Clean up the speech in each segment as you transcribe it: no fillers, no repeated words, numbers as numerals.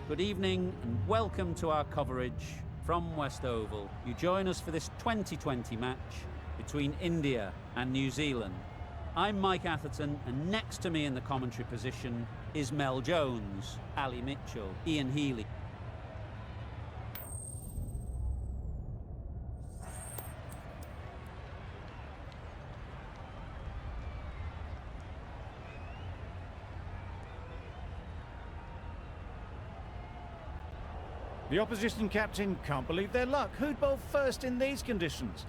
Good evening and welcome to our coverage from West Oval. You join us for this 2020 match between India and New Zealand. I'm Mike Atherton, and next to me in the commentary position is Mel Jones, Ali Mitchell, Ian Healy. The opposition captain can't believe their luck. Who'd bowl first in these conditions?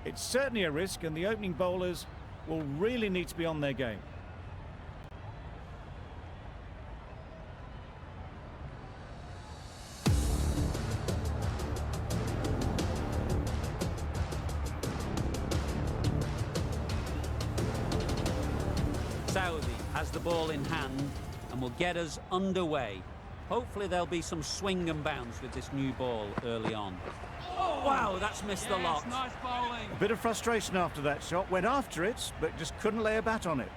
It's certainly a risk, and the opening bowlers will really need to be on their game. Saudi has the ball in hand and will get us underway. Hopefully there'll be some swing and bounce with this new ball early on. Oh, wow, that's missed the lot. Nice bowling. A bit of frustration after that shot. Went after it, but just couldn't lay a bat on it.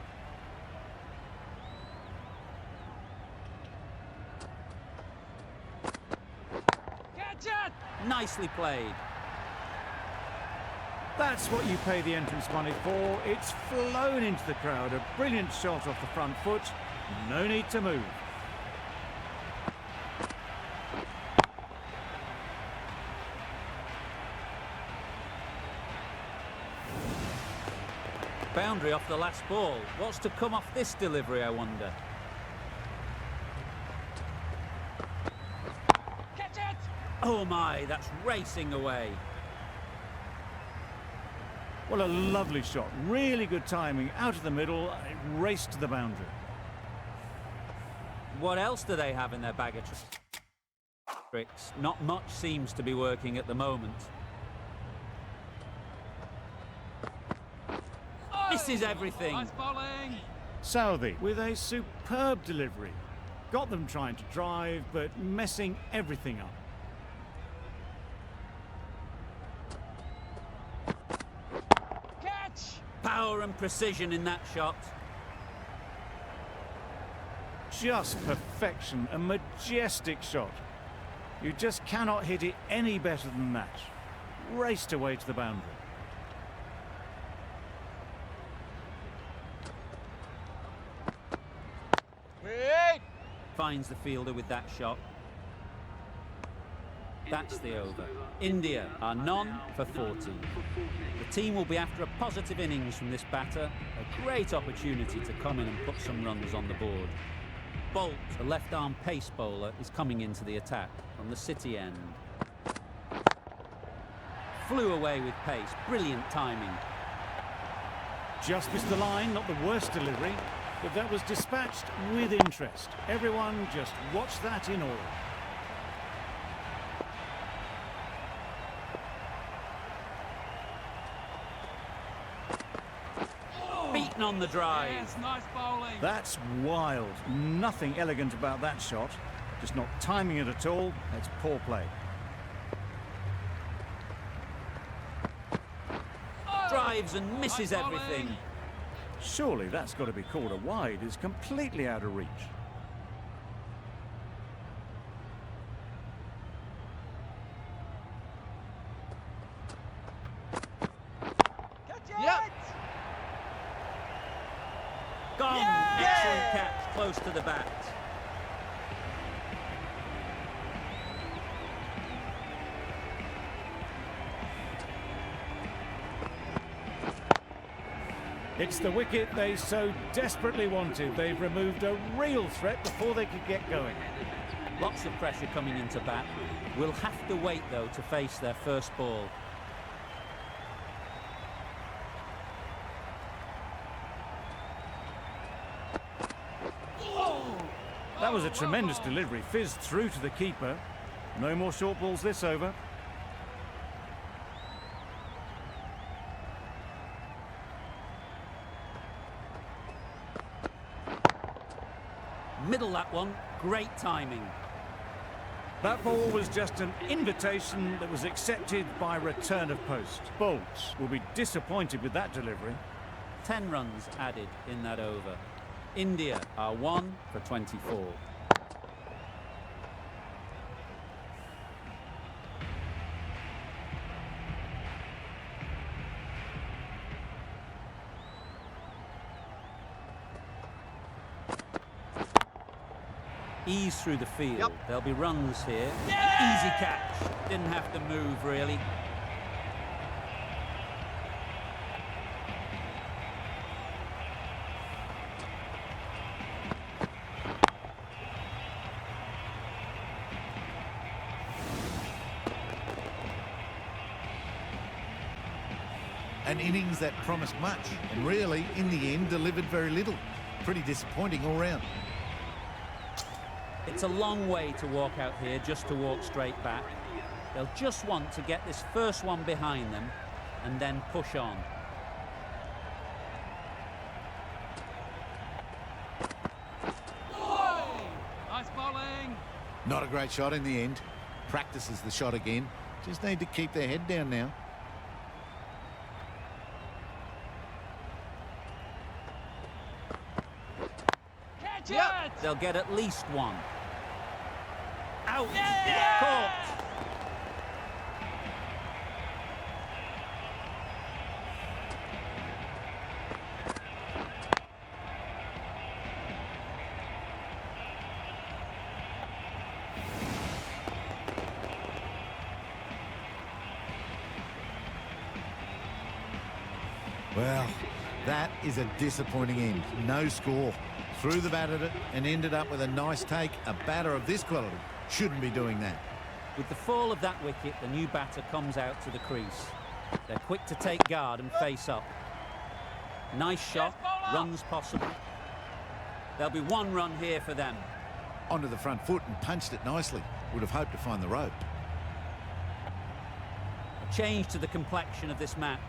Catch it! Nicely played. That's what you pay the entrance money for. It's flown into the crowd. A brilliant shot off the front foot. No need to move. Boundary off the last ball. What's to come off this delivery, I wonder? Catch it! Oh my, that's racing away. Well, a lovely shot. Really good timing. Out of the middle, it raced to the boundary. What else do they have in their bag of tricks? Not much seems to be working at the moment. This is everything. Nice bowling. Southey with a superb delivery. Got them trying to drive, but messing everything up. Catch! Power and precision in that shot. Just perfection, a majestic shot. You just cannot hit it any better than that. Raced away to the boundary. Finds the fielder with that shot. That's the over. India are none for 40. The team will be after a positive innings from this batter. A great opportunity to come in and put some runs on the board. Bolt, the left-arm pace bowler, is coming into the attack from the City end. Flew away with pace. Brilliant timing. Just missed the line, not the worst delivery, but that was dispatched with interest. Everyone just watched that in awe. Beaten on the drive. Yes, nice bowling. That's wild. Nothing elegant about that shot. Just not timing it at all. It's poor play. Drives and misses Nice bowling. everything. Surely that's got to be called a wide. It's completely out of reach. Catch it! Yep. Gone. Yeah! Excellent catch, close to the bat. It's the wicket they so desperately wanted. They've removed a real threat before they could get going. Lots of pressure coming into bat. We'll have to wait, though, to face their first ball. That was a tremendous delivery. Fizzed through to the keeper. No more short balls this over. Middle that one. Great timing. That ball was just an invitation that was accepted by return of post. Bolt will be disappointed with that delivery. 10 runs added in that over. India are 1 for 24. Ease through the field. Yep. There'll be runs here. Yeah! Easy catch. Didn't have to move, really. An innings that promised much and really, in the end, delivered very little. Pretty disappointing all round. It's a long way to walk out here just to walk straight back. They'll just want to get this first one behind them and then push on. Nice bowling. Not a great shot in the end. Practices the shot again. Just need to keep their head down now. Catch Yep. it. They'll get at least one. Out. Yeah! Caught. Well, that is a disappointing end. No score. Threw the bat at it and ended up with a nice take. A batter of this quality shouldn't be doing that. With the fall of that wicket, the new batter comes out to the crease. They're quick to take guard and face up. Nice shot, bowler! runs possible. There'll be one run here for them. Onto the front foot and punched it nicely. Would have hoped to find the rope. A change to the complexion of this match.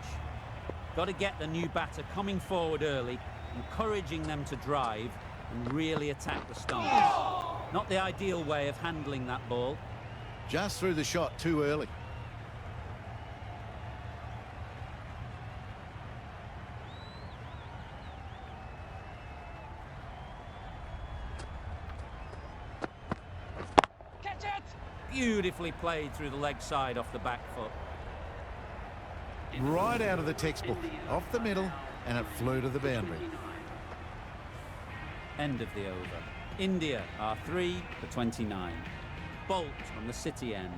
Got to get the new batter coming forward early, encouraging them to drive and really attack the stumps. Not the ideal way of handling that ball. Just threw the shot too early. Catch it. Beautifully played through the leg side off the back foot. Right out of the textbook. Off the middle, and it flew to the boundary. End of the over. India are 3 for 29. Bolt from the city end.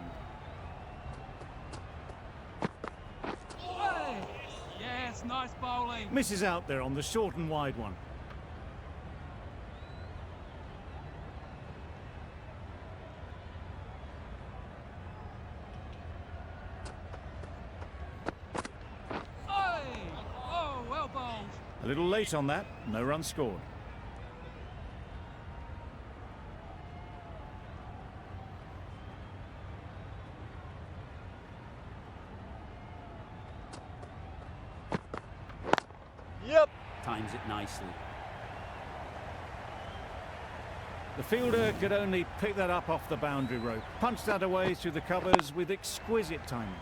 Yes, nice bowling. Misses out there on the short and wide one. Oh, well bowled. A little late on that. No run scored. Yep. Times it nicely. The fielder could only pick that up off the boundary rope. Punched that away through the covers with exquisite timing.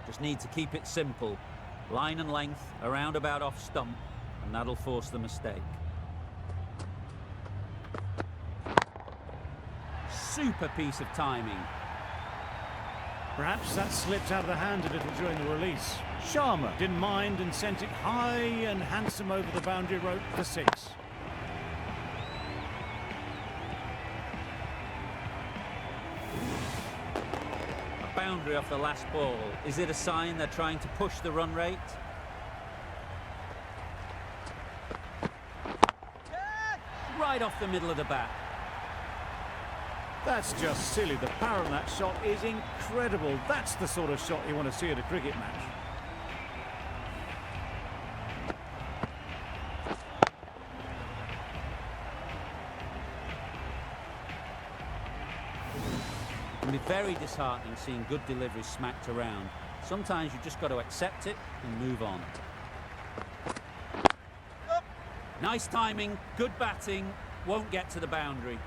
Just need to keep it simple. Line and length, around about off stump, and that'll force the mistake. Super piece of timing. Perhaps that slipped out of the hand a little during the release. Sharma didn't mind and sent it high and handsome over the boundary rope for 6. A boundary off the last ball. Is it a sign they're trying to push the run rate? Right off the middle of the bat. That's just silly. The power of that shot is incredible. That's the sort of shot you want to see at a cricket match. It can be very disheartening seeing good deliveries smacked around. Sometimes you just got to accept it and move on. Nice timing, good batting, won't get to the boundary.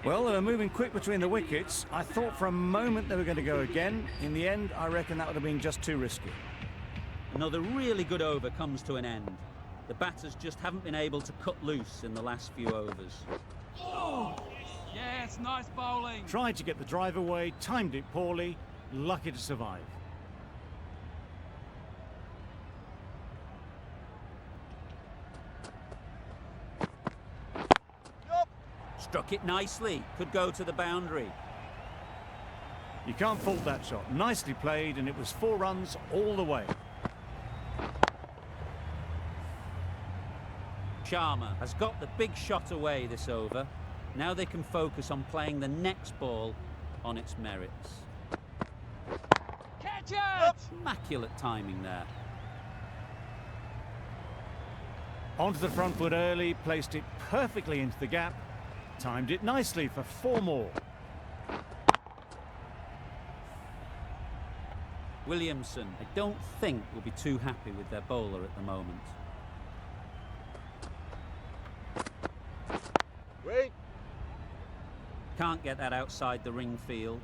Well, they were moving quick between the wickets. I thought for a moment they were going to go again. In the end, I reckon that would have been just too risky. Another really good over comes to an end. The batters just haven't been able to cut loose in the last few overs. Yes, nice bowling. Tried to get the drive away, timed it poorly, lucky to survive. Struck it nicely. Could go to the boundary. You can't fault that shot. Nicely played, and it was 4 runs all the way. Sharma has got the big shot away this over. Now they can focus on playing the next ball on its merits. Catch it! Immaculate timing there. Onto the front foot early, placed it perfectly into the gap. Timed it nicely for 4 more. Williamson, I don't think, will be too happy with their bowler at the moment. Wait. Can't get that outside the ring field.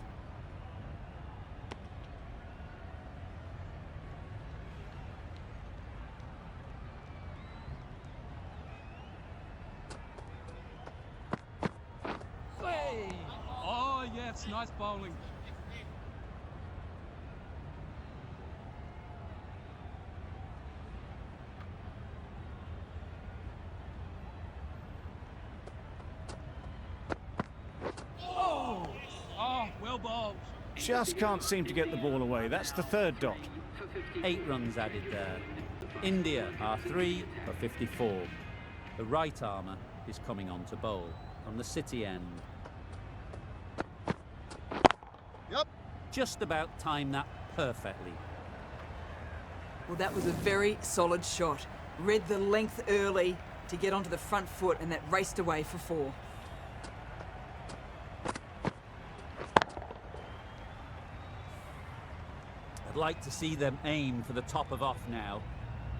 Hey. Oh, yes, nice bowling. Oh, well bowled. Just can't seem to get the ball away. That's the 3rd dot. 8 runs added there. India are 3 for 54. The right armour is coming on to bowl from the city end. Yep. Just about timed that perfectly. Well, that was a very solid shot. Read the length early to get onto the front foot, and that raced away for 4. I'd like to see them aim for the top of off now.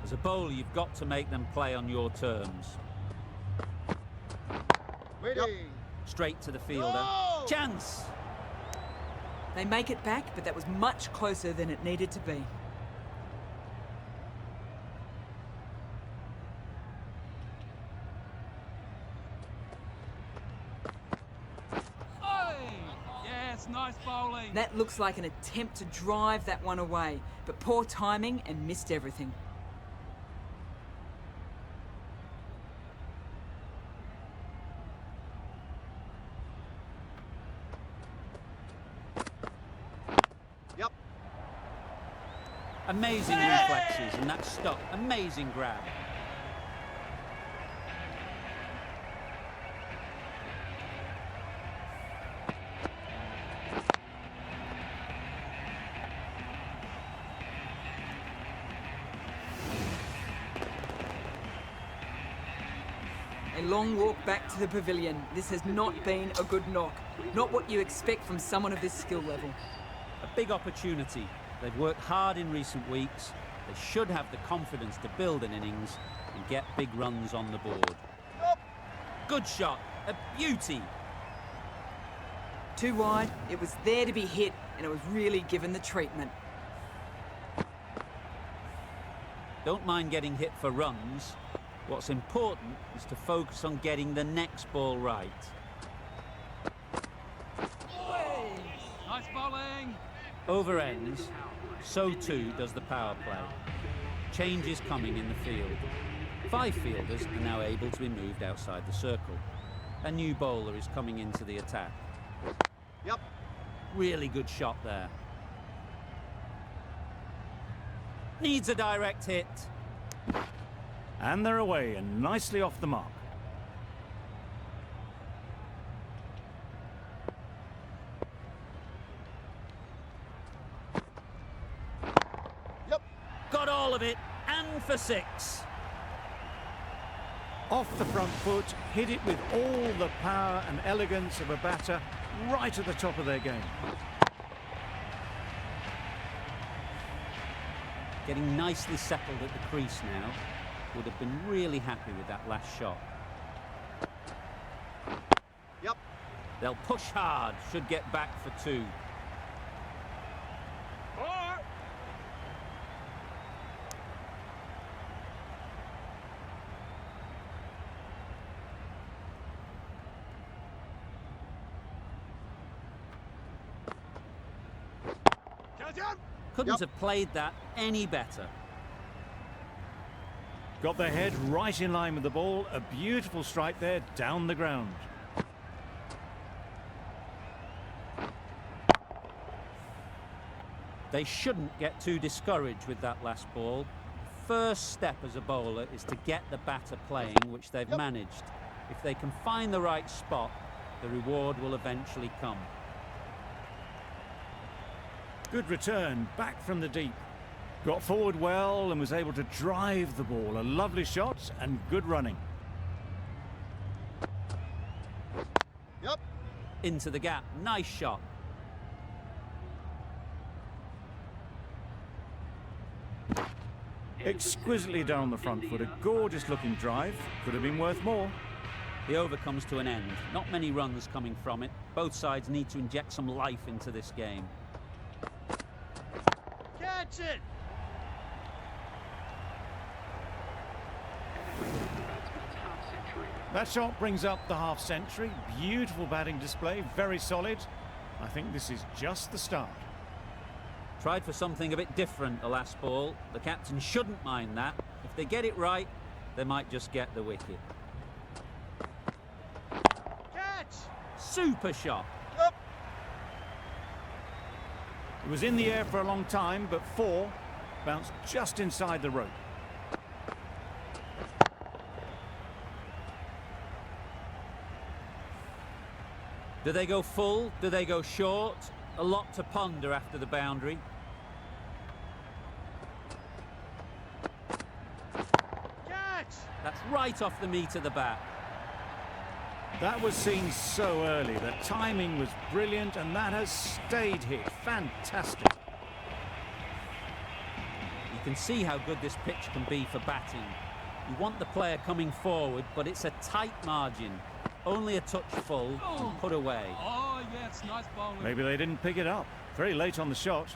As a bowler, you've got to make them play on your terms. Waiting. Straight to the fielder. No! Chance! They make it back, but that was much closer than it needed to be. Hey. Yes, nice bowling. That looks like an attempt to drive that one away, but poor timing and missed everything. Yep. Amazing reflexes and that stop. Amazing grab. A long walk back to the pavilion. This has not been a good knock. Not what you expect from someone of this skill level. A big opportunity. They've worked hard in recent weeks. They should have the confidence to build an innings and get big runs on the board. Good shot. A beauty. Too wide, it was there to be hit, and it was really given the treatment. Don't mind getting hit for runs. What's important is to focus on getting the next ball right. Nice bowling. Over ends, so too does the power play. Change is coming in the field. 5 fielders are now able to be moved outside the circle. A new bowler is coming into the attack. Yep. Really good shot there. Needs a direct hit. And they're away and nicely off the mark. Yep. Got all of it, and for 6. Off the front foot, hit it with all the power and elegance of a batter right at the top of their game. Getting nicely settled at the crease now. Would have been really happy with that last shot. Yep. They'll push hard, should get back for 2. Couldn't have played that any better. Got their head right in line with the ball. A beautiful strike there, down the ground. They shouldn't get too discouraged with that last ball. First step as a bowler is to get the batter playing, which they've managed. If they can find the right spot, the reward will eventually come. Good return, back from the deep. Got forward well and was able to drive the ball. A lovely shot and good running. Into the gap, nice shot. Exquisitely down the front foot, a gorgeous looking drive. Could have been worth more. The over comes to an end. Not many runs coming from it. Both sides need to inject some life into this game. Catch it! That shot brings up the half century. Beautiful batting display, very solid. I think this is just the start. Tried for something a bit different the last ball. The captain shouldn't mind that. If they get it right, they might just get the wicket. Catch! Super shot. It was in the air for a long time, but four bounced just inside the rope. Do they go full? Do they go short? A lot to ponder after the boundary. Catch! That's right off the meat of the bat. That was seen so early. The timing was brilliant, and that has stayed here. Fantastic. You can see how good this pitch can be for batting. You want the player coming forward, but it's a tight margin. Only a touch full and put away. Oh, yeah, it's nice bowling. Maybe they didn't pick it up. Very late on the shot.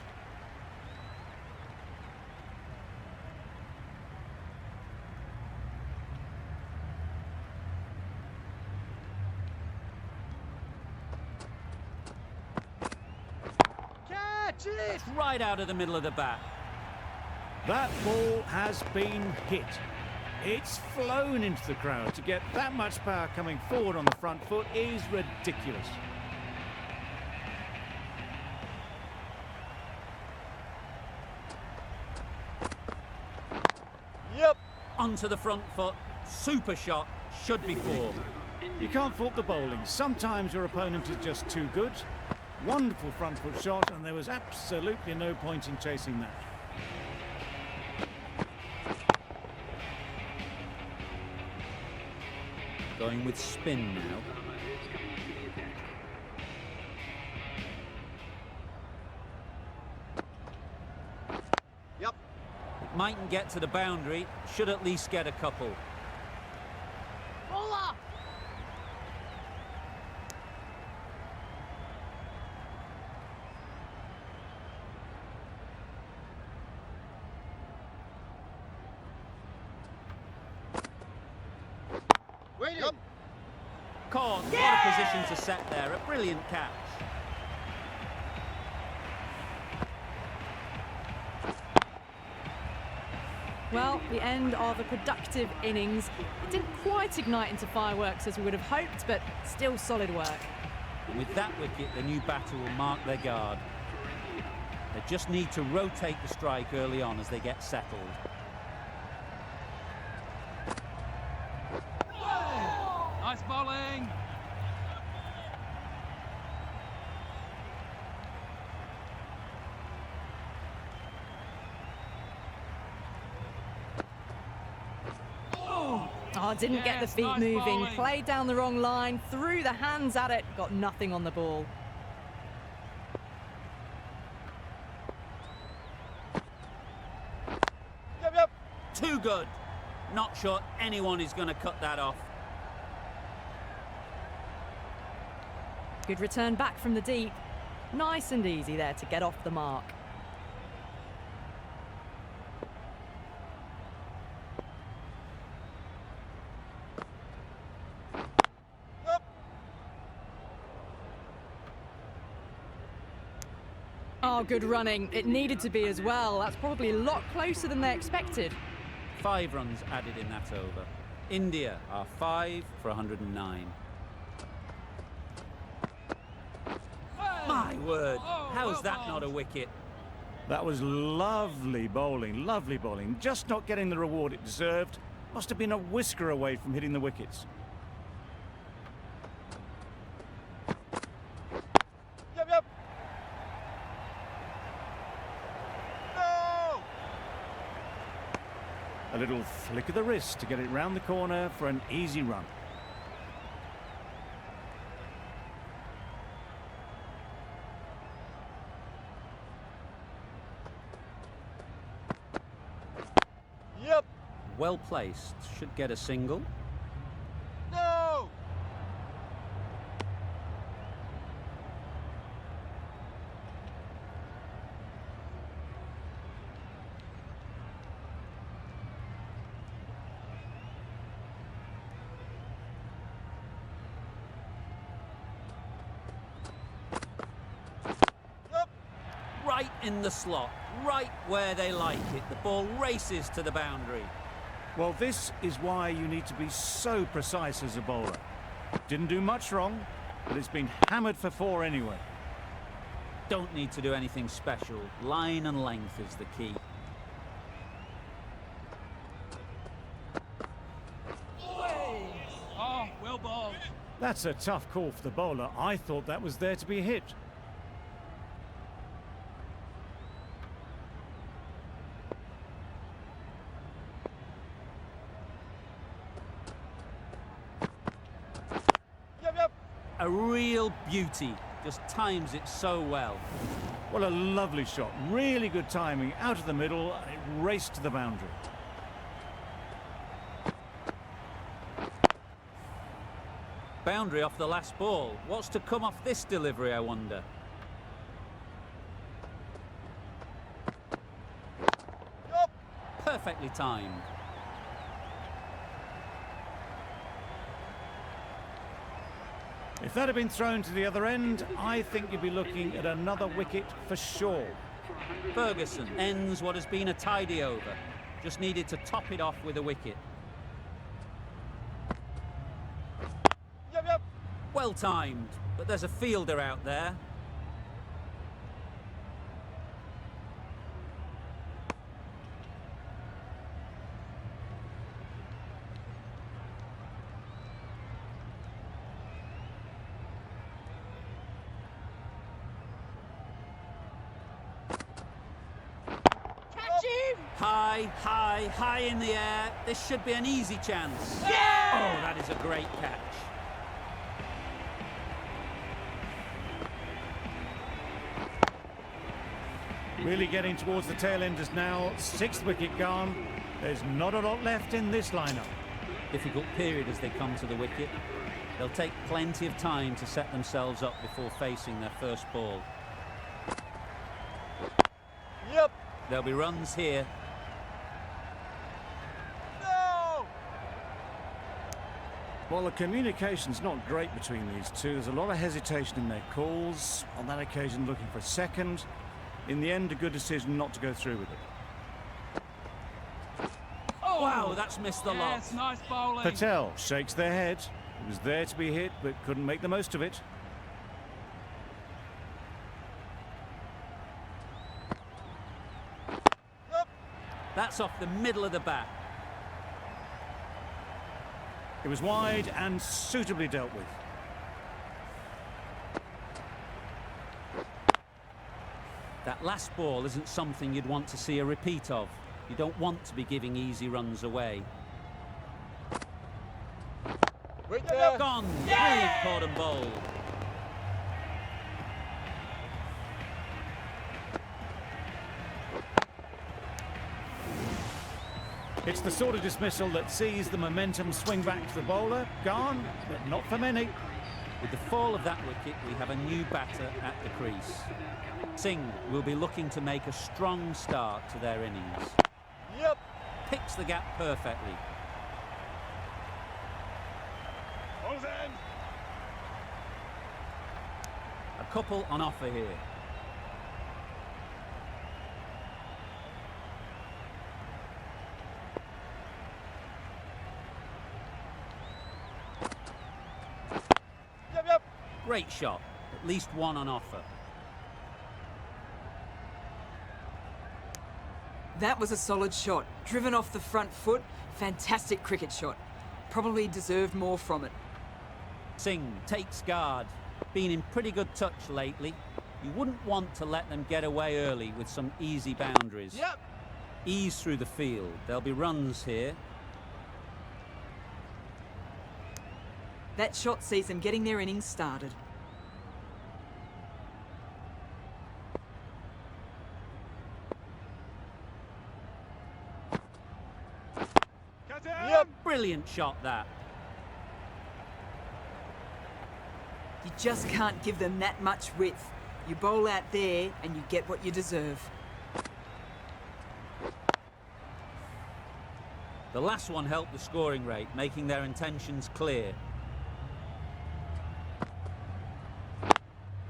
Catch it! It's right out of the middle of the bat. That ball has been hit. It's flown into the crowd. To get that much power coming forward on the front foot is ridiculous. Onto the front foot. Super shot. Should be four. You can't fault the bowling. Sometimes your opponent is just too good. Wonderful front foot shot, and there was absolutely no point in chasing that. Going with spin now. It mightn't get to the boundary. Should at least get a couple. Caught. What a position to set there. A brilliant catch. Well, the end of a productive innings. It didn't quite ignite into fireworks as we would have hoped, but still solid work. And with that wicket, the new batter will mark their guard. They just need to rotate the strike early on as they get settled. Nice bowling! Oh, didn't get the Yes, feet nice moving. bowling. Played down the wrong line, threw the hands at it, got nothing on the ball. Too good. Not sure anyone is going to cut that off. Good return back from the deep. Nice and easy there to get off the mark. Oh, Oh, good running. It needed to be as well. That's probably a lot closer than they expected. 5 runs added in that over. India are 5 for 109. My word, how's that not a wicket? That was lovely bowling, lovely bowling. Just not getting the reward it deserved. Must have been a whisker away from hitting the wickets. Yep. No! A little flick of the wrist to get it round the corner for an easy run. Yep. Well placed, should get a single. No! Yep. Right in the slot, right where they like it. The ball races to the boundary. Well, this is why you need to be so precise as a bowler. Didn't do much wrong, but it's been hammered for 4 anyway. Don't need to do anything special. Line and length is the key. Oh, well bowled. That's a tough call for the bowler. I thought that was there to be hit. Yep. A real beauty. Just times it so well. Well, a lovely shot. Really good timing. Out of the middle, and it raced to the boundary. Boundary off the last ball. What's to come off this delivery, I wonder? Yep. Perfectly timed. If that had been thrown to the other end, I think you'd be looking at another wicket for sure. Ferguson ends what has been a tidy over. Just needed to top it off with a wicket. Yep. Well timed, but there's a fielder out there. High in the air. This should be an easy chance. Yeah! Oh, that is a great catch. Really getting towards the tail enders now. 6th wicket gone. There's not a lot left in this lineup. Difficult period as they come to the wicket. They'll take plenty of time to set themselves up before facing their first ball. Yep. There'll be runs here. No! Well, the communication's not great between these two. There's a lot of hesitation in their calls. On that occasion, looking for a second. In the end, a good decision not to go through with it. Oh, Wow, that's missed the lot. yes, nice bowling. Patel shakes their head. It was there to be hit, but couldn't make the most of it. Yep. That's off the middle of the bat. It was wide and suitably dealt with. That last ball isn't something you'd want to see a repeat of. You don't want to be giving easy runs away. Wait there. Gone. Brilliant caught and bowled. It's the sort of dismissal that sees the momentum swing back to the bowler. Gone, but not for many. With the fall of that wicket, we have a new batter at the crease. Singh will be looking to make a strong start to their innings. Yep. Picks the gap perfectly. A couple on offer here. Great shot. At least one on offer. That was a solid shot. Driven off the front foot. Fantastic cricket shot. Probably deserved more from it. Singh takes guard. Been in pretty good touch lately. You wouldn't want to let them get away early with some easy boundaries. Yep. Ease through the field. There'll be runs here. That shot sees them getting their innings started. Cut him. Yep. Brilliant shot, that. You just can't give them that much width. You bowl out there and you get what you deserve. The last one helped the scoring rate, making their intentions clear.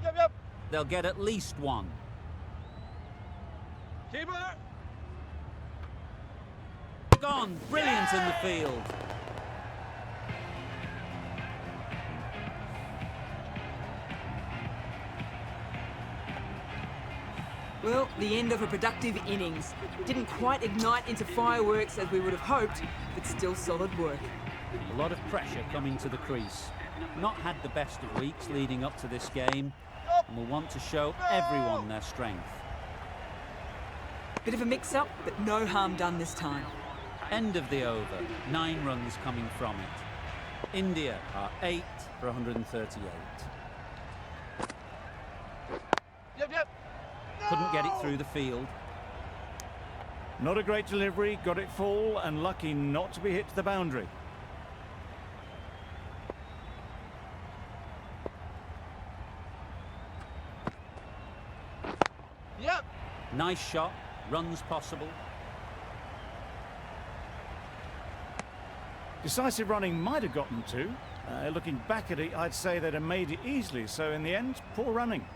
Yep, yep. They'll get at least one. Keeper. Gone. Brilliant in the field. Well, the end of a productive innings. Didn't quite ignite into fireworks as we would have hoped, but still solid work. A lot of pressure coming to the crease. Not had the best of weeks leading up to this game, and will want to show everyone their strength. Bit of a mix-up, but no harm done this time. End of the over. 9 runs coming from it. India are 8 for 138. Yep, yep. Couldn't get it through the field. Not a great delivery, got it full and lucky not to be hit to the boundary. Yep. Nice shot. Runs possible. Decisive running might have gotten two. Looking back at it, I'd say they'd have made it easily. So in the end, poor running.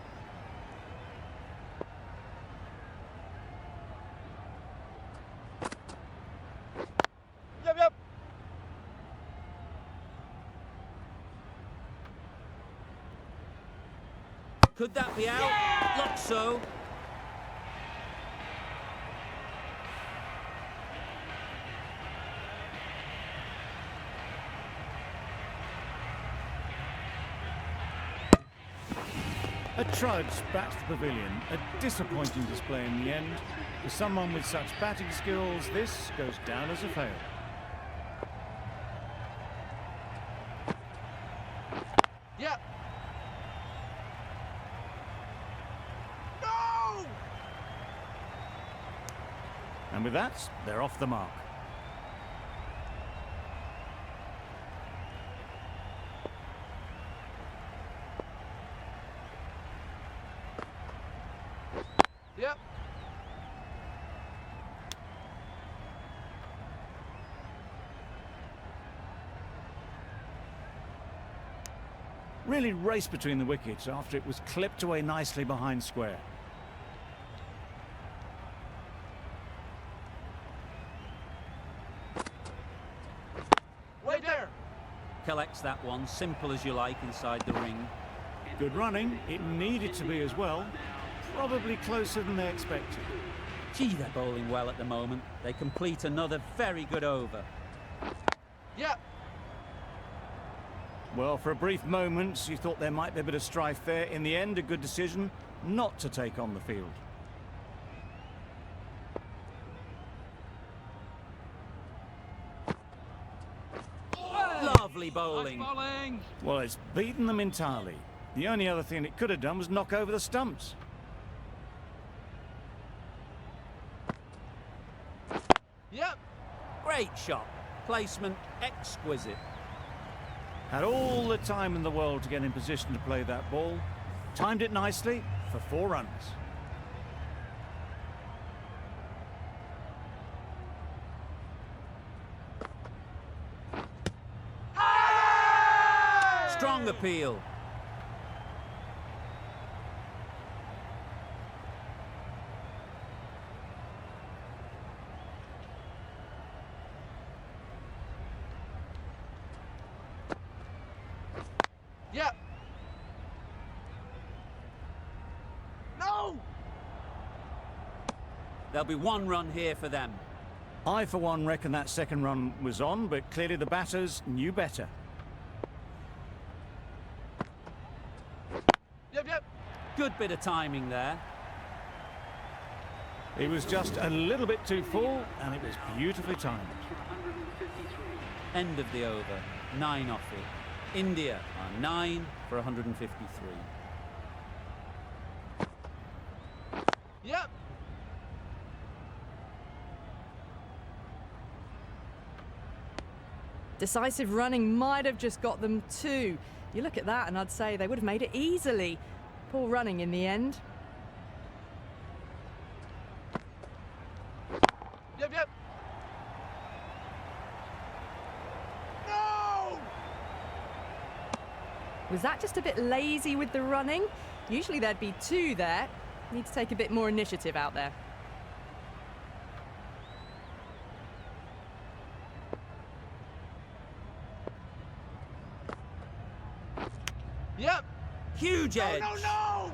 Yep, yep. Could that be out? Looks so. A trudge back to the pavilion. A disappointing display in the end. For someone with such batting skills, this goes down as a fail. Yep. No! And with that, they're off the mark. Yep. Really raced between the wickets after it was clipped away nicely behind square. Wait there. Collects that one, simple as you like, inside the ring. Good running. It needed to be as well. Probably closer than they expected. Gee, they're bowling well at the moment. They complete another very good over. Yep. Well, for a brief moment, you thought there might be a bit of strife there. In the end, a good decision not to take on the field. Lovely Nice bowling. bowling. Well, it's beaten them entirely. The only other thing it could have done was knock over the stumps. Yep. Great shot. Placement exquisite. Had all the time in the world to get in position to play that ball. Timed it nicely for 4 runs. Strong appeal. Yep. There'll be one run here for them. I, for one, reckon that second run was on, but clearly the batters knew better. Yep. Good bit of timing there. He was just a little bit too full, and it was beautifully timed. End of the over, 9 off it. India are 9 for 153. Yep. Decisive running might have just got them 2. You look at that and I'd say they would have made it easily. Poor running in the end. Yep. No! Was that just a bit lazy with the running? Usually there'd be 2 there. Need to take a bit more initiative out there. Yep. Huge edge. No!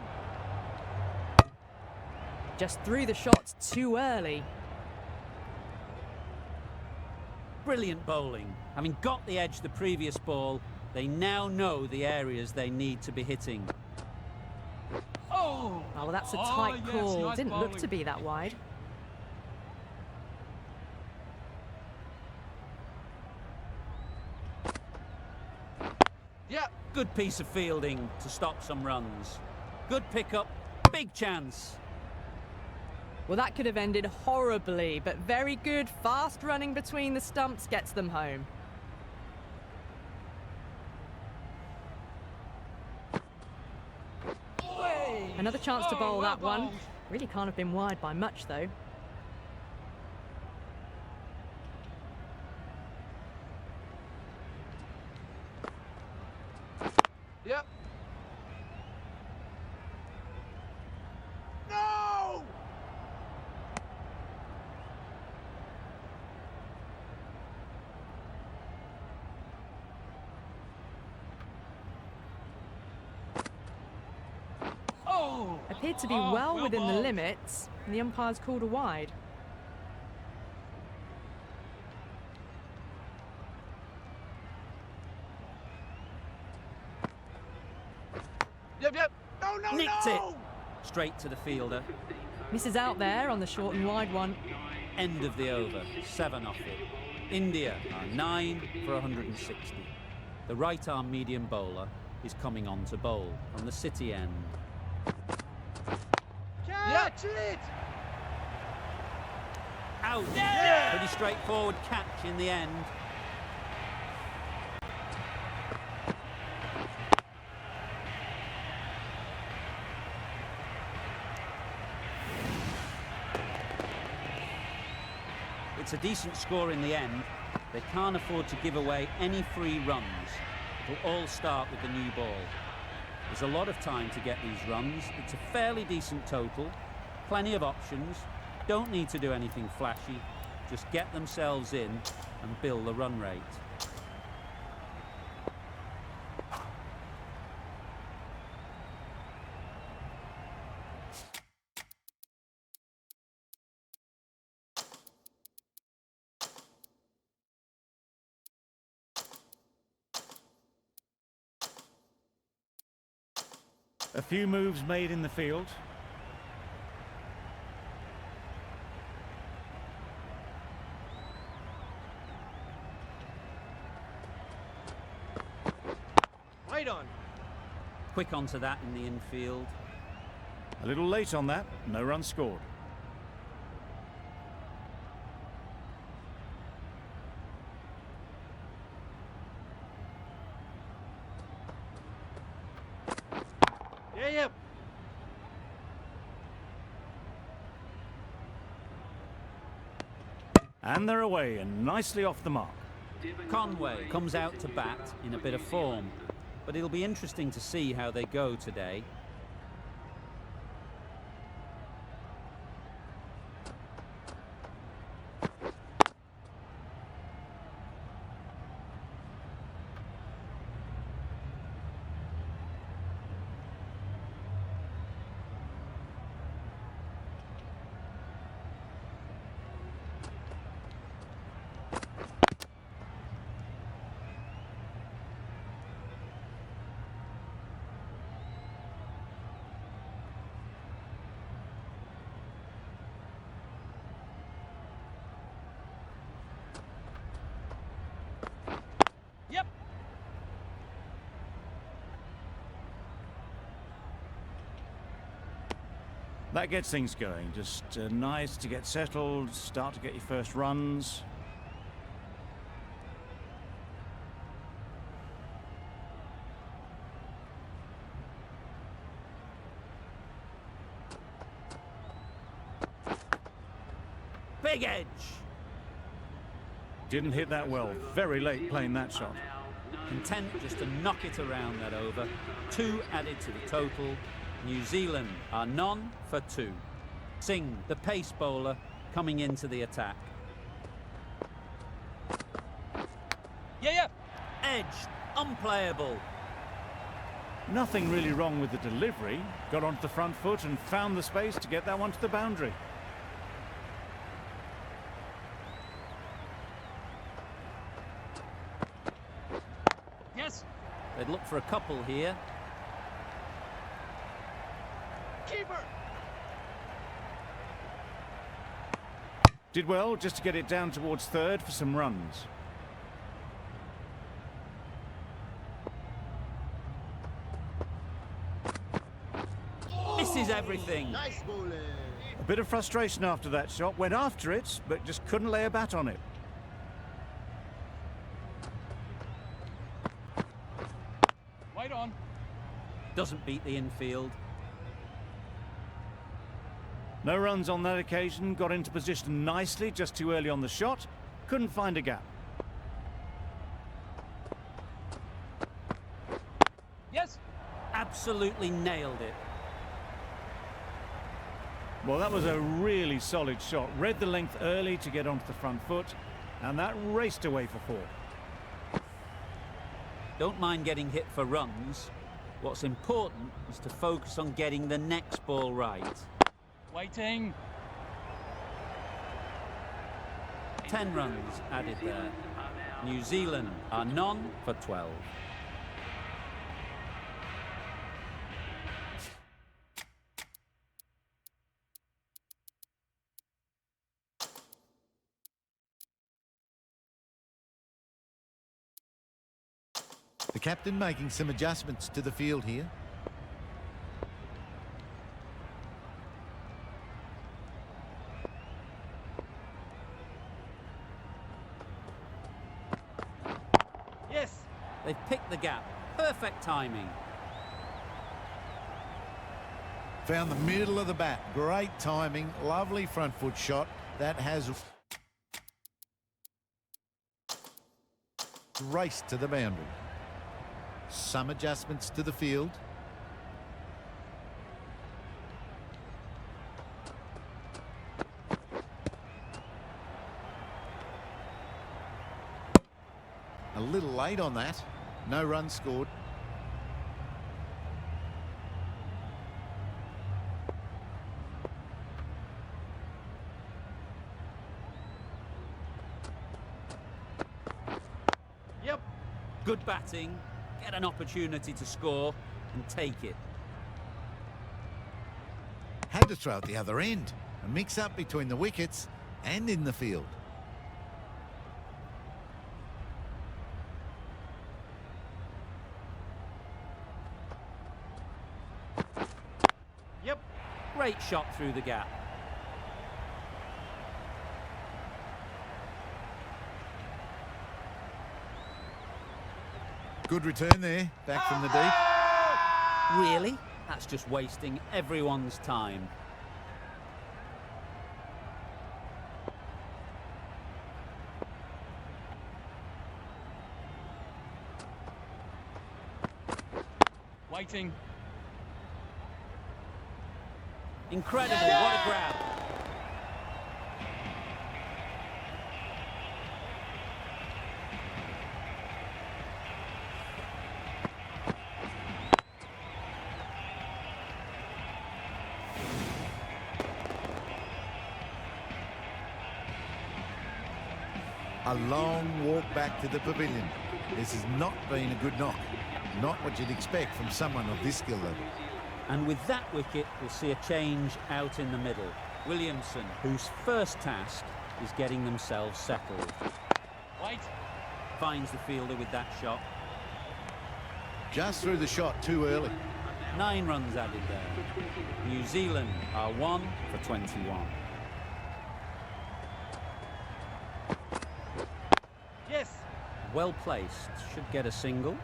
Just threw the shots too early. Brilliant bowling. Having got the edge the previous ball, they now know the areas they need to be hitting. Oh! Oh, well, that's a Oh, tight yes, call. nice Didn't look bowling. to be that wide. Yep. Good piece of fielding to stop some runs. Good pickup, big chance. Well, that could have ended horribly, but very good. Fast running between the stumps gets them home. Way. Another chance to Oh, bowl well that one. bowled. Really can't have been wide by much, though. Yep. No! Oh! Appeared to be Oh, well well within the bowled. limits, and the umpire's called a wide. Yep. No! Nicked it. Straight to the fielder. Misses out there on the short and wide one. End of the over, 7 off it. India are 9 for 160. The right arm medium bowler is coming on to bowl on the City end. Catch it! Out! Pretty straightforward catch in the end. It's a decent score in the end. They can't afford to give away any free runs. It'll all start with the new ball. There's a lot of time to get these runs. It's a fairly decent total. Plenty of options. Don't need to do anything flashy. Just get themselves in and build the run rate. A few moves made in the field. Right on. Quick onto that in the infield. A little late on that, no run scored. Yep. And they're away and nicely off the mark. Conway comes out to bat in a bit of form, but it'll be interesting to see how they go today. That gets things going. Just nice to get settled, start to get your first runs. Big edge. Didn't hit that well. Very late playing that shot. Content just to knock it around that over. 2 added to the total. New Zealand are none for 2. Singh, the pace bowler, coming into the attack. Yeah. Edge, unplayable. Nothing really wrong with the delivery. Got onto the front foot and found the space to get that one to the boundary. Yes. They'd look for a couple here. Keeper. Did well just to get it down towards third for some runs. Misses everything. Nice bowling. A bit of frustration after that shot. Went after it, but just couldn't lay a bat on it. Wait on. Doesn't beat the infield. No runs on that occasion. Got into position nicely, just too early on the shot. Couldn't find a gap. Yes. Absolutely nailed it. Well, that was a really solid shot. Read the length early to get onto the front foot, and that raced away for 4. Don't mind getting hit for runs. What's important is to focus on getting the next ball right. Waiting. 10 runs added there. New Zealand are none for 12. The captain making some adjustments to the field here. Yes. They've picked the gap. Perfect timing. Found the middle of the bat. Great timing. Lovely front foot shot. That has raced to the boundary. Some adjustments to the field. A little late on that. No runs scored. Yep. Good batting. Get an opportunity to score and take it. Had to throw at the other end. A mix-up between the wickets and in the field. Yep. Great shot through the gap. Good return there, back from the deep. Really? That's just wasting everyone's time. Waiting. Incredible, what a grab. A long walk back to the pavilion. This has not been a good knock. Not what you'd expect from someone of this skill level. And with that wicket, we'll see a change out in the middle. Williamson, whose first task is getting themselves settled. Wait. Finds the fielder with that shot. Just threw the shot too early. 9 runs added there. New Zealand are 1 for 21. Yes. Well placed, should get a single.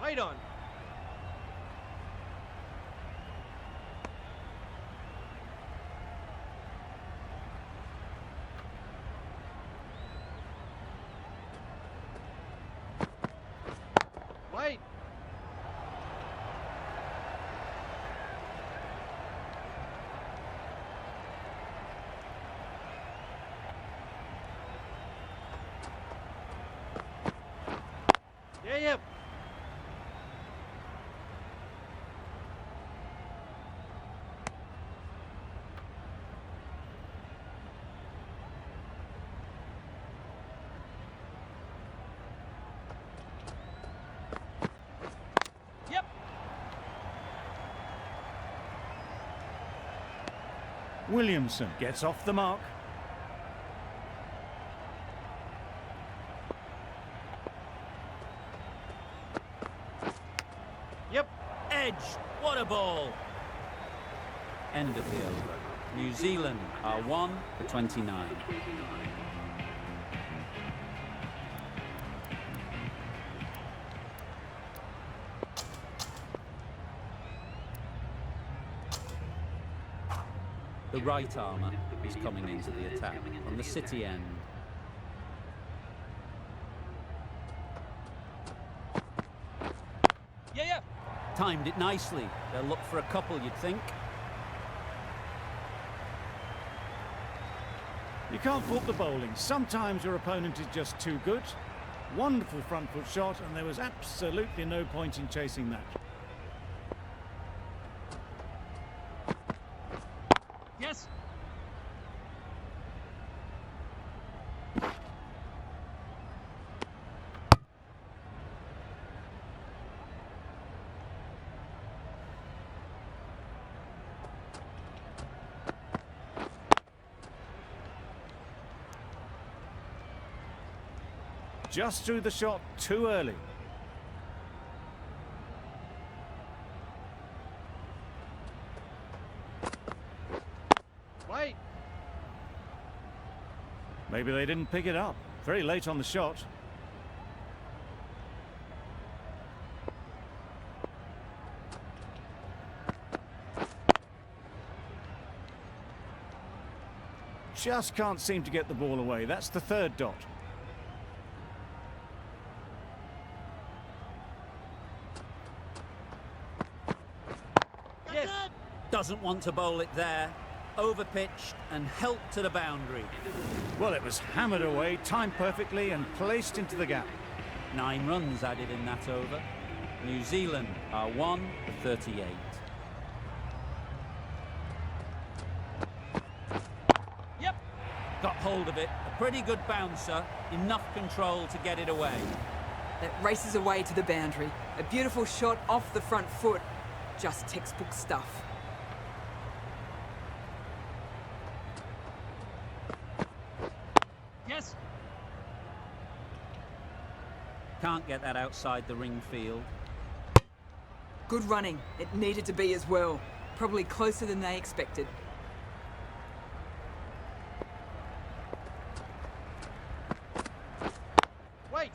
Right on. Wait. Yeah. Yep. Williamson gets off the mark. Yep. Edge, what a ball! End of the over. New Zealand are 1 for 29. The right armour is coming into the attack from the city end. Yeah. Timed it nicely. They'll look for a couple, you'd think. You can't fault the bowling. Sometimes your opponent is just too good. Wonderful front foot shot, and there was absolutely no point in chasing that. Yes. Just threw the shot too early. Wait. Maybe they didn't pick it up. Very late on the shot. Just can't seem to get the ball away. That's the third dot. Yes. Doesn't want to bowl it there. Overpitched and helped to the boundary. Well, it was hammered away, timed perfectly and placed into the gap. 9 runs added in that over. New Zealand are 1 for 38. Yep. Got hold of it. A pretty good bouncer. Enough control to get it away. That races away to the boundary. A beautiful shot off the front foot. Just textbook stuff. Yes. Can't get that outside the ring field. Good running. It needed to be as well. Probably closer than they expected. Wait.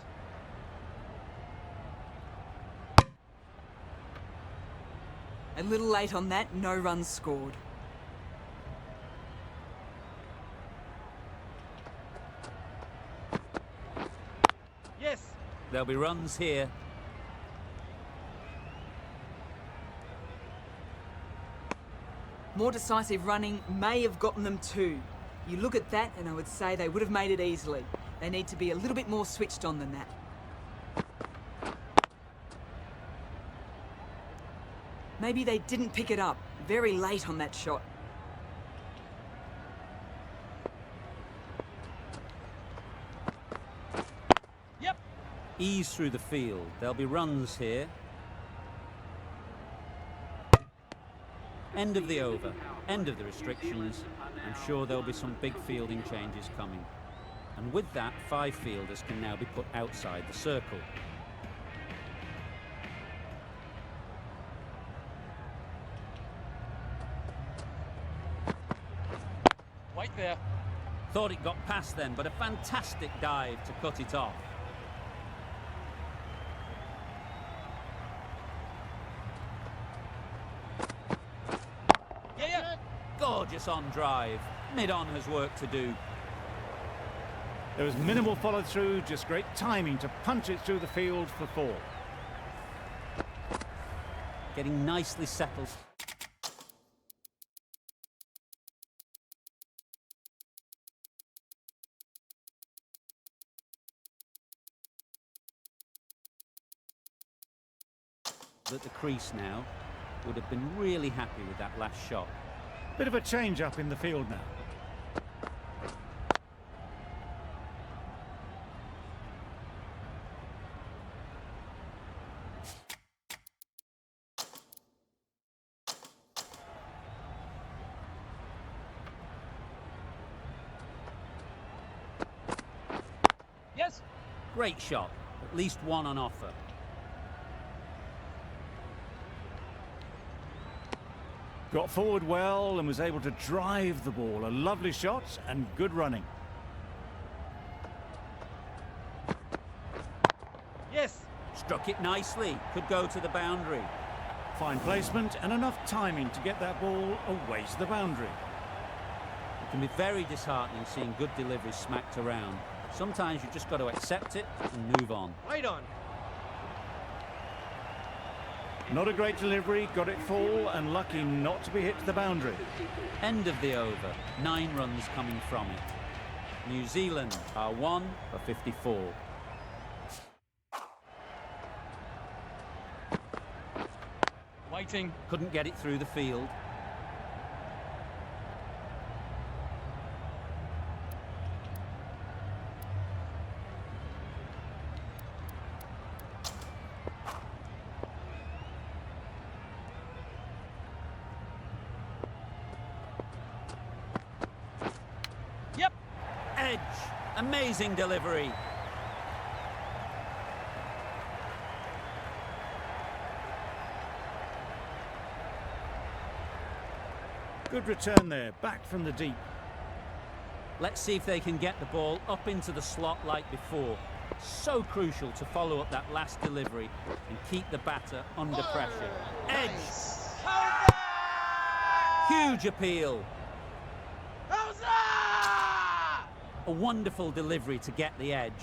A little late on that, no runs scored. Yes. There'll be runs here. More decisive running may have gotten them too. You look at that and I would say they would have made it easily. They need to be a little bit more switched on than that. Maybe they didn't pick it up. Very late on that shot. Yep. Ease through the field. There'll be runs here. End of the over, end of the restrictions. I'm sure there'll be some big fielding changes coming. And with that, 5 fielders can now be put outside the circle. Wait there. Thought it got past then, but a fantastic dive to cut it off. Yeah. Gorgeous on drive. Mid-on has work to do. There was minimal follow-through, just great timing to punch it through the field for 4. Getting nicely settled. At the crease now, would have been really happy with that last shot. Bit of a change-up in the field now. Yes. Great shot, at least one on offer. Got forward well and was able to drive the ball. A lovely shot and good running. Yes. Struck it nicely, could go to the boundary. Fine placement and enough timing to get that ball away to the boundary. It can be very disheartening seeing good deliveries smacked around. Sometimes you've just got to accept it and move on. Wait on. Not a great delivery, got it full and lucky not to be hit to the boundary. End of the over, 9 runs coming from it. New Zealand are 1 for 54. Waiting. Couldn't get it through the field. Yep. Edge, amazing delivery. Good return there, back from the deep. Let's see if they can get the ball up into the slot like before. So crucial to follow up that last delivery and keep the batter under pressure. Edge, huge appeal. A wonderful delivery to get the edge.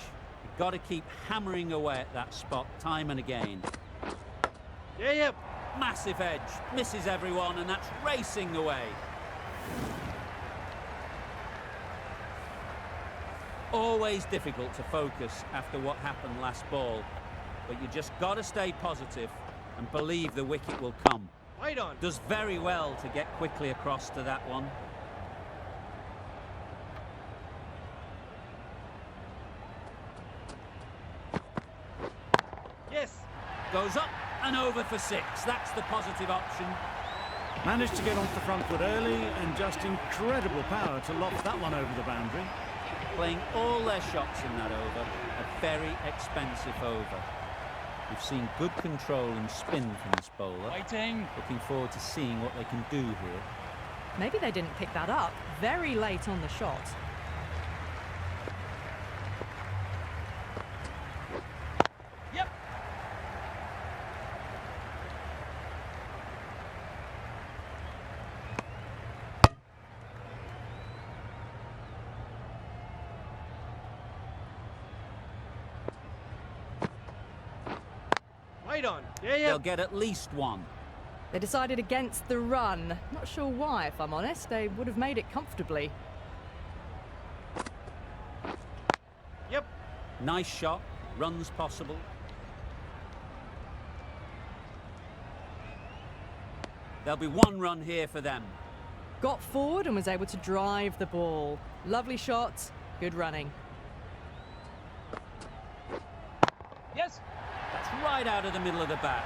You've got to keep hammering away at that spot time and again. Yeah. Massive edge, misses everyone, and that's racing away. Always difficult to focus after what happened last ball, but you just got to stay positive and believe the wicket will come. Wait on. Does very well to get quickly across to that one. Yes. Goes up and over for 6. That's the positive option. Managed to get onto the front foot early and just incredible power to loft that one over the boundary. Playing all their shots in that over. A very expensive over. We've seen good control and spin from this bowler. Waiting. Looking forward to seeing what they can do here. Maybe they didn't pick that up very late on the shot. Yep. Wait on. Yeah. They'll get at least 1. They decided against the run. Not sure why, if I'm honest. They would have made it comfortably. Yep. Nice shot. Runs possible. There'll be 1 run here for them. Got forward and was able to drive the ball. Lovely shot, good running. Yes. That's right out of the middle of the bat.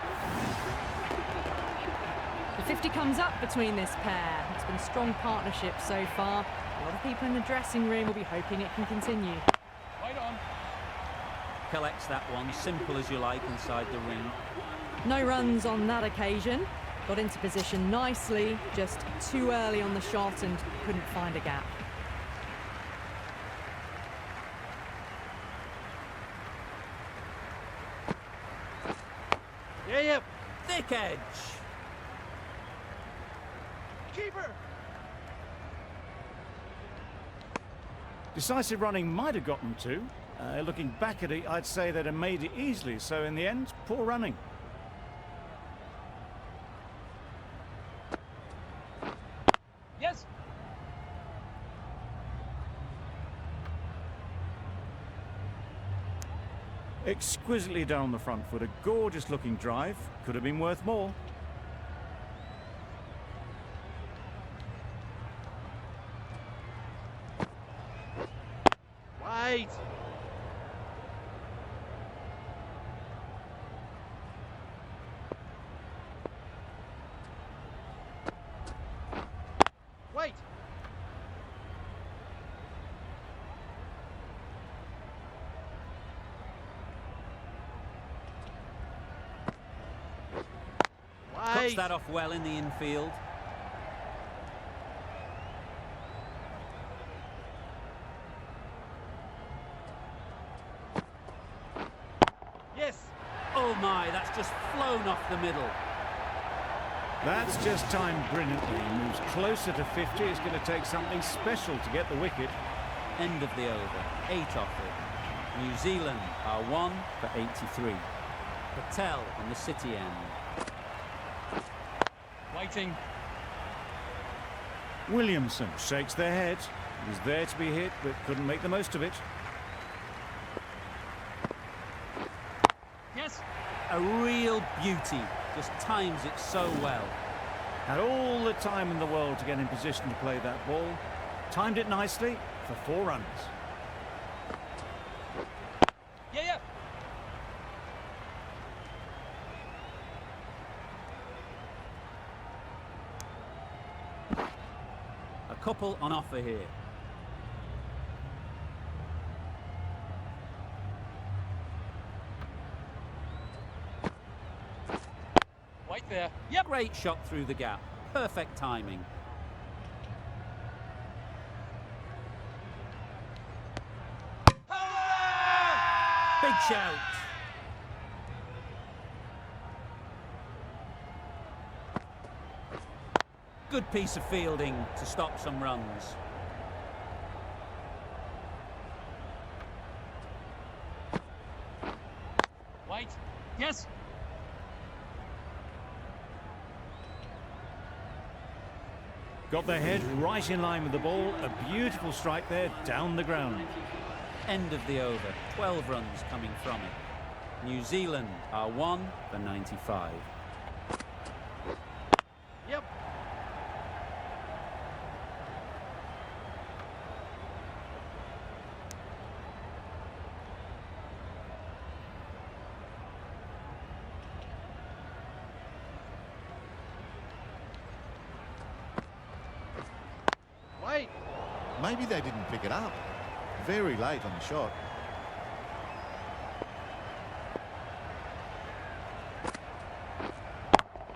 The 50 comes up between this pair. It's been strong partnership so far. A lot of people in the dressing room will be hoping it can continue. Right on. Collects that one, simple as you like, inside the ring. No runs on that occasion. Got into position nicely, just too early on the shot and couldn't find a gap. Yeah, yeah. Thick edge. Keeper. Decisive running might have gotten two. Looking back at it, I'd say they'd have made it easily. So in the end, poor running. Yes. Exquisitely down the front foot. A gorgeous looking drive. Could have been worth more. Wait. Wait. Cuts Wait. that off well in the infield. Yes. Oh my, that's just flown off the middle. That's just timed brilliantly. He moves closer to 50. It's going to take something special to get the wicket. End of the over, 8 off it. New Zealand are 1 for 83. Patel on the City end. Waiting. Williamson shakes their head. He was there to be hit, but couldn't make the most of it. Yes. A real beauty, just times it so well. Had all the time in the world to get in position to play that ball. Timed it nicely for 4 runs. Yeah, yeah. A couple on offer here. Wait there. Yep. Great shot through the gap. Perfect timing. Big shout. Good piece of fielding to stop some runs. Wait. Yes. Got their head right in line with the ball. A beautiful strike there, down the ground. End of the over. 12 runs coming from it. New Zealand are 1 for 95. Yep. Wait. Maybe they didn't pick it up. Very late on the shot.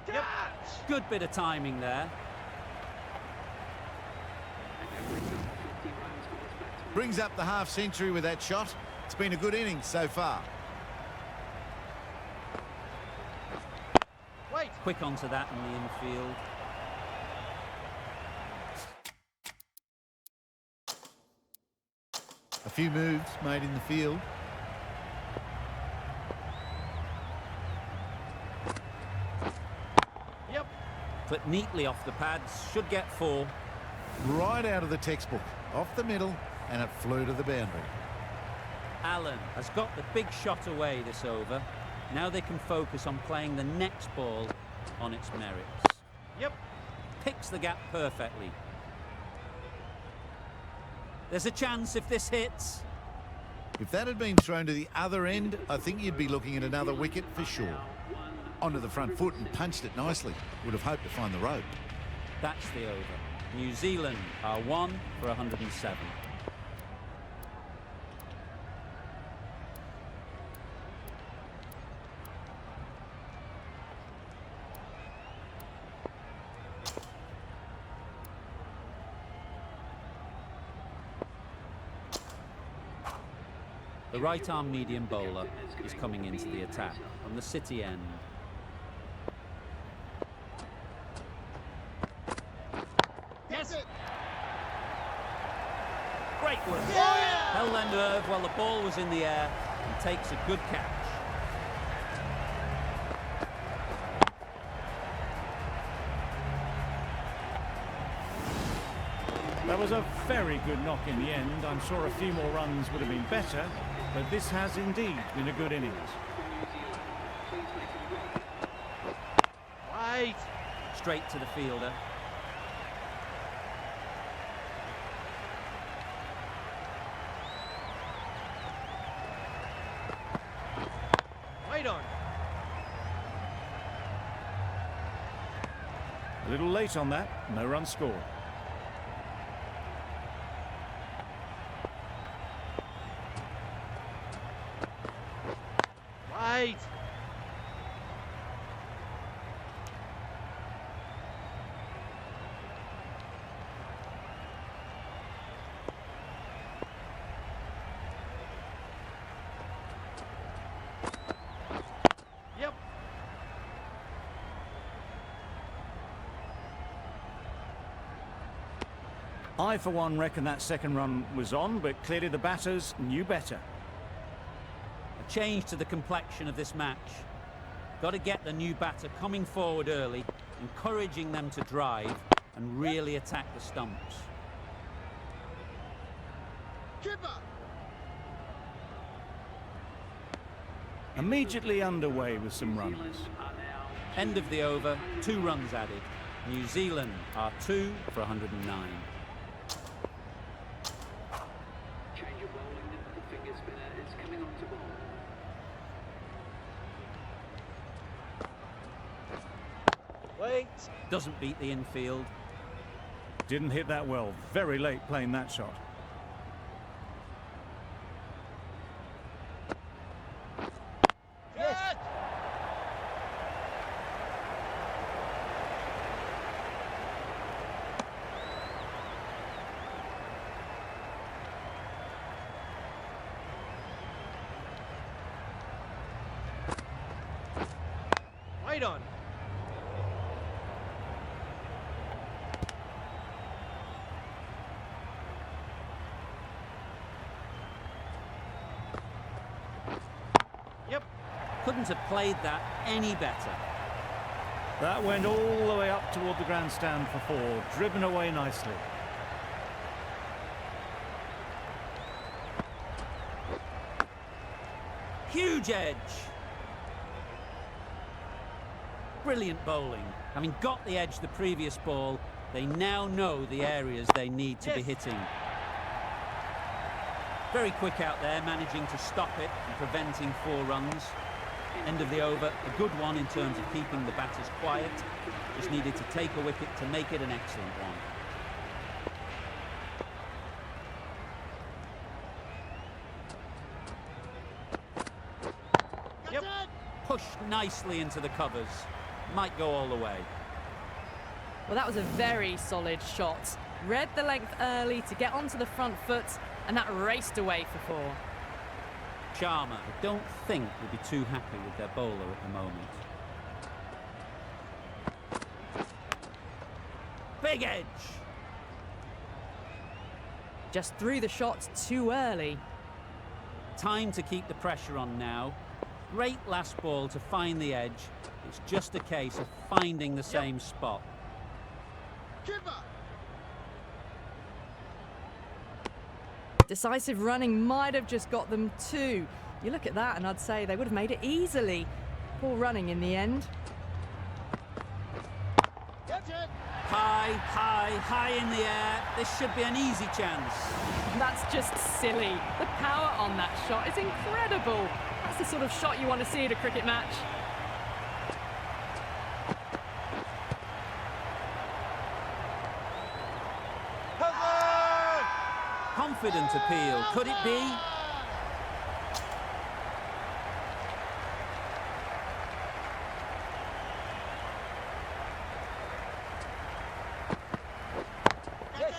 Yep. Good bit of timing there. Brings up the half century with that shot. It's been a good innings so far. Wait. Quick onto that in the infield. A few moves made in the field. Yep. Clipped neatly off the pads. Should get 4. Right out of the textbook. Off the middle, and it flew to the boundary. Allen has got the big shot away this over. Now they can focus on playing the next ball on its merits. Yep. Picks the gap perfectly. There's a chance if this hits. If that had been thrown to the other end, I think you'd be looking at another wicket for sure. onto the front foot and punched it nicely. Would have hoped to find the rope. That's the over. New Zealand are 1 for 107. The right-arm medium bowler is coming into the attack from the City end. Yes. Great work. Held their nerve while the ball was in the air and takes a good catch. That was a very good knock in the end. I'm sure a few more runs would have been better, but this has indeed been a good innings. Right. Straight to the fielder. Wait on. A little late on that, no run scored. Right. Yep. I, for one, reckon that second run was on, but clearly the batters knew better. A change to the complexion of this match. Got to get the new batter coming forward early, encouraging them to drive and really attack the stumps. Keeper. Immediately underway with some runs. End of the over, 2 runs added. New Zealand are 2 for 109. Change of bowling, the finger spinner is coming on to bowl. Wait. Doesn't beat the infield. Didn't hit that well. Very late playing that shot. Yes. Wait on. Yep. Couldn't have played that any better. That went all the way up toward the grandstand for 4, driven away nicely. Huge edge. Brilliant bowling. Having got the edge the previous ball, they now know the areas they need to be hitting. Very quick out there, managing to stop it and preventing 4 runs. End of the over, a good one in terms of keeping the batters quiet. Just needed to take a wicket to make it an excellent one. Yep. Pushed nicely into the covers. Might go all the way. Well, that was a very solid shot. Read the length early to get onto the front foot, and that raced away for 4. Sharma, I don't think, will be too happy with their bowler at the moment. Big edge! Just threw the shot too early. Time to keep the pressure on now. Great last ball to find the edge. It's just a case of finding the same spot. Keeper. Decisive running might have just got them 2. You look at that and I'd say they would have made it easily. Poor running in the end. Catch it. High, high, high in the air. This should be an easy chance. That's just silly. The power on that shot is incredible. That's the sort of shot you want to see at a cricket match. confident appeal. Could it be? Yes.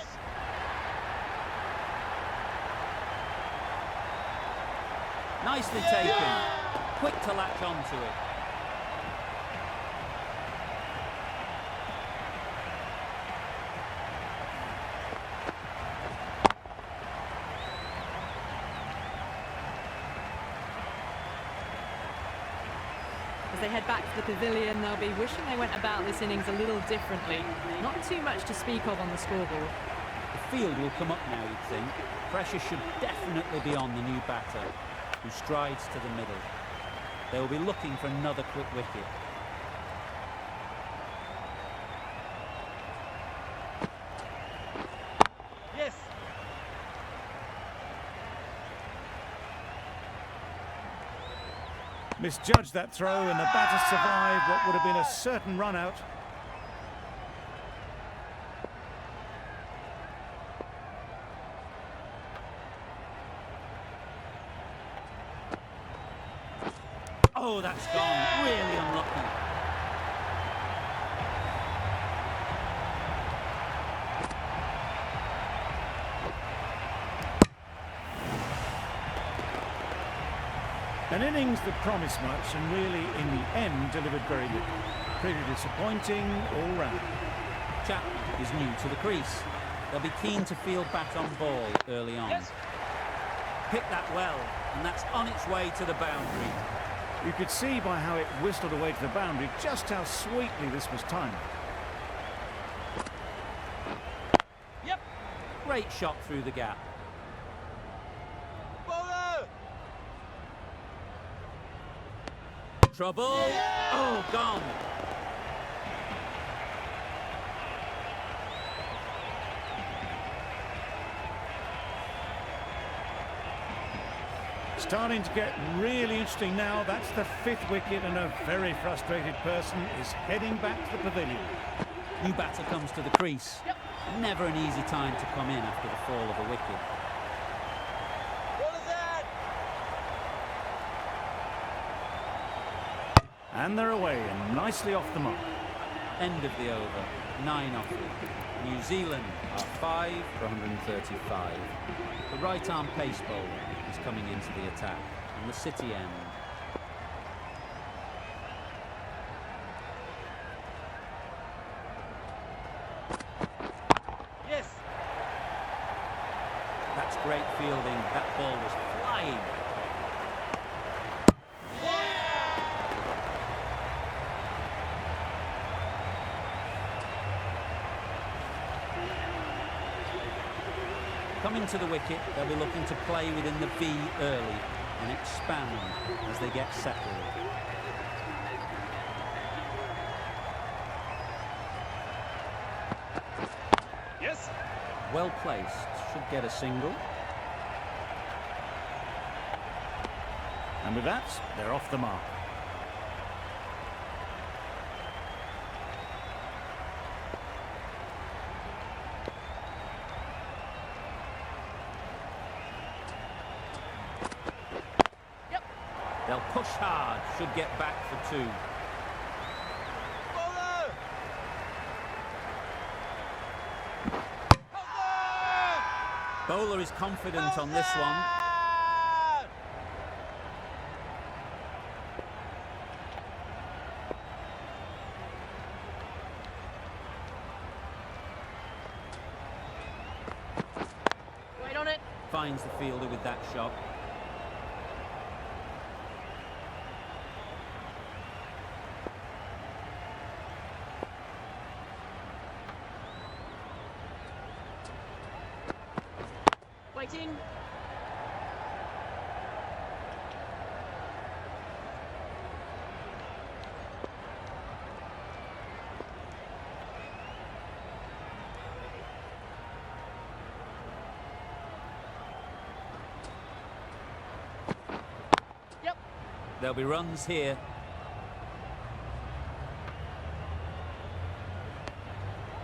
Nicely taken. Quick to latch onto it. As they head back to the pavilion, they'll be wishing they went about this innings a little differently. Not too much to speak of on the scoreboard. The field will come up now, you'd think. Pressure should definitely be on the new batter, who strides to the middle. They will be looking for another quick wicket. Yes. Misjudged that throw and the batter survived what would have been a certain run out. Oh, that's gone. Really unlucky. An innings that promised much and really, in the end, delivered very little. Pretty disappointing all round. Chapman is new to the crease. They'll be keen to field bat on ball early on. Yes. Pick that well, and that's on its way to the boundary. You could see by how it whistled away to the boundary just how sweetly this was timed. Yep. Great shot through the gap. Bowler. Trouble. Oh, gone. Starting to get really interesting now. That's the 5th wicket and a very frustrated person is heading back to the pavilion. New batter comes to the crease. Never an easy time to come in after the fall of a wicket. What is that? And they're away and nicely off the mark. End of the over. 9 off it. New Zealand are 5 for 135. The right arm pace bowler is coming into the attack on the City end. Yes. That's great fielding. That ball was flying. Coming to the wicket, they'll be looking to play within the V early and expand as they get settled. Yes. Well placed, should get a single. And with that, they're off the mark. They'll push hard, should get back for 2. Bowler. Bowler is confident on this one. Wait on it. Finds the fielder with that shot. Waiting. Yep. There'll be runs here.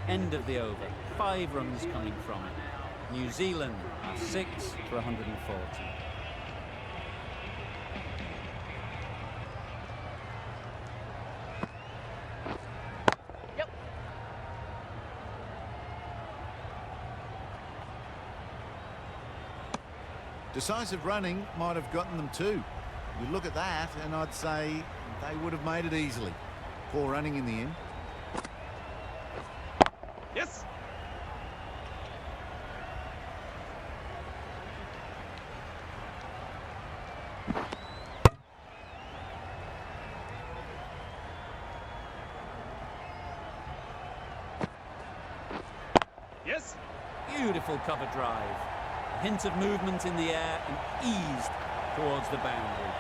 End of the over. 5 runs coming from it. New Zealand are 6 for 140. Yep. Decisive running might have gotten them too. You look at that and I'd say they would have made it easily. Poor running in the end. Yes. Yes. Beautiful cover drive. A hint of movement in the air and eased towards the boundary.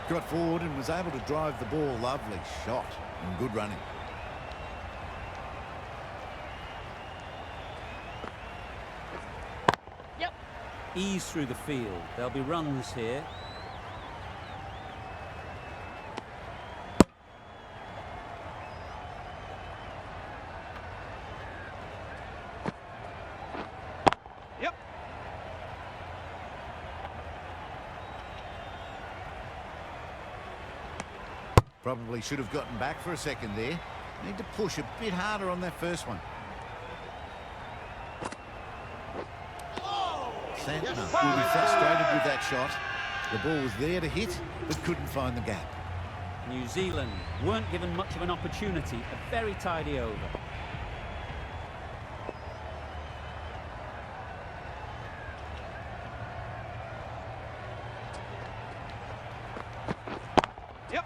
Got forward and was able to drive the ball. Lovely shot and good running. Yep. Ease through the field. There'll be runs here. Yep. Probably should have gotten back for a second there. Need to push a bit harder on that first one. Santner will be frustrated with that shot. The ball was there to hit, but couldn't find the gap. New Zealand weren't given much of an opportunity. A very tidy over. Yep.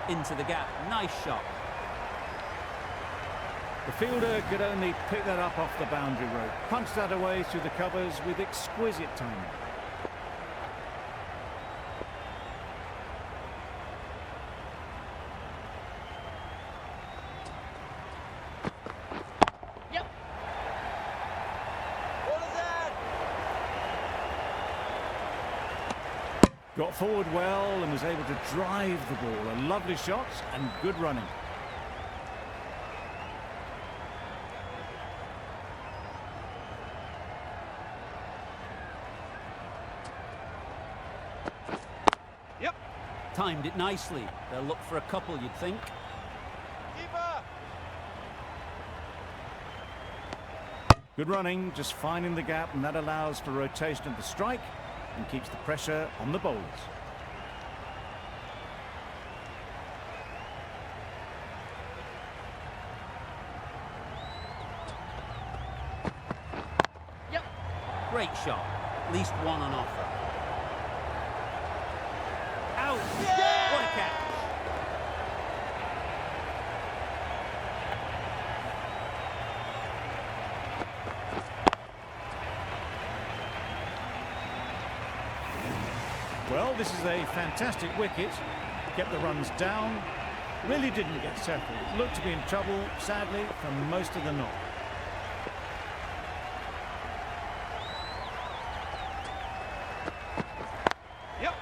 Into the gap. Nice shot. The fielder could only pick that up off the boundary rope. Punched that away through the covers with exquisite timing. Yep. What is that? Got forward well and was able to drive the ball. A lovely shot and good running. Yep. Timed it nicely. They'll look for a couple, you'd think. Keeper. Good running, just finding the gap, and that allows for rotation of the strike and keeps the pressure on the bowlers. Yep. Great shot. At least one on offer. Out! What a catch! Well, this is a fantastic wicket. Kept the runs down. Really didn't get settled. Looked to be in trouble, sadly, for most of the knock. Yep.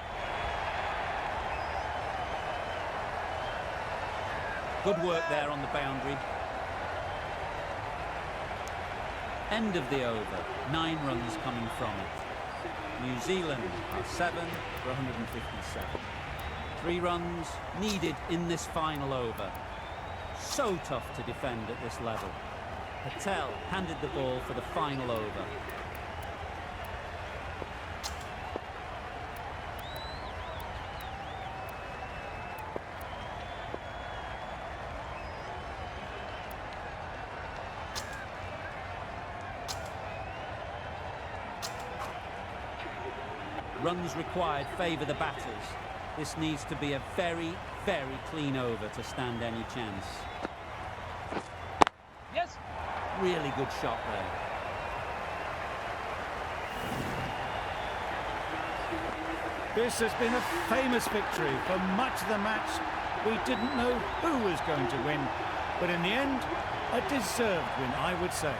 Good work there on the boundary. End of the over. 9 runs coming from it. New Zealand are 7 for 157. 3 runs needed in this final over. So tough to defend at this level. Patel handed the ball for the final over. Runs required favour the batters. This needs to be a very, very clean over to stand any chance. Yes. Really good shot there. This has been a famous victory. For much of the match, we didn't know who was going to win. But in the end, a deserved win, I would say.